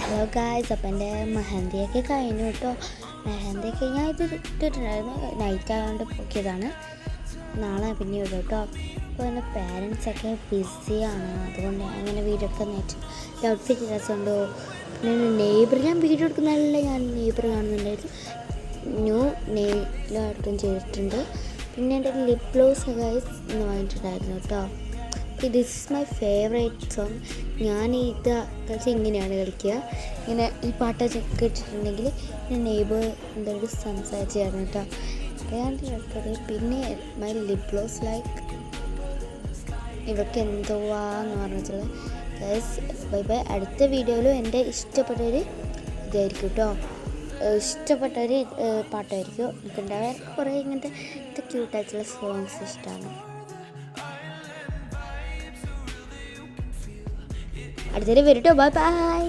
Hello guys, അപ്പം എൻ്റെ മെഹന്തിയൊക്കെ കഴിഞ്ഞു കേട്ടോ. മെഹന്തിയൊക്കെ ഞാൻ ഇത് ഇട്ടിട്ടുണ്ടായിരുന്നു, നൈറ്റ് ആയതുകൊണ്ട് പൊക്കിയതാണ്. നാളെ പിന്നെ ഇടും കേട്ടോ. അപ്പോൾ എൻ്റെ പേരൻസൊക്കെ ബിസിയാണ്, അതുകൊണ്ട് അങ്ങനെ വീഡിയോ ഒക്കെ നയിച്ചു. ഔട്ട്ഫിറ്റ് രസമുണ്ടോ? പിന്നെ നെയ്ബർ ഞാൻ വീഡിയോ എടുക്കുന്നതല്ല, ഞാൻ നെയ്ബർ കാണുന്നുണ്ടായിരുന്നു. ന്യൂ നെയിലായിട്ടും ചെയ്തിട്ടുണ്ട്. പിന്നെ എൻ്റെ ലിപ് ഗ്ലോസ് ഗൈസ് ഇന്ന് വാങ്ങിയിട്ടുണ്ടായിരുന്നു കേട്ടോ. This is my favourite song. ഞാൻ ഇത് കളിച്ച് ഇങ്ങനെയാണ് കളിക്കുക. ഇങ്ങനെ ഈ പാട്ടൊക്കെ ഇട്ടിട്ടുണ്ടെങ്കിൽ ഞാൻ നെയ്ബർ എന്തെങ്കിലും സംസാരിച്ചായിരുന്നു കേട്ടോ. അറിയാണ്ട്. പിന്നെ മൈ ലിപ് ഗ്ലോസ് ലൈക്ക് ഇവർക്ക് എന്തുവാന്ന് പറഞ്ഞിട്ടുള്ള ഗൈസ്. Bye bye. അടുത്ത വീഡിയോയിലും എൻ്റെ ഇഷ്ടപ്പെട്ടൊരു ഇതായിരിക്കും കേട്ടോ. ഇഷ്ടപ്പെട്ടൊരു പാട്ടായിരിക്കും. എനിക്കുണ്ടാവാൻ കുറേ ഇങ്ങനത്തെ ക്യൂട്ടായിട്ടുള്ള സോങ്സ് ഇഷ്ടമാണ്. അടുത്തൊരു വരും കേട്ടോ. Bye bye.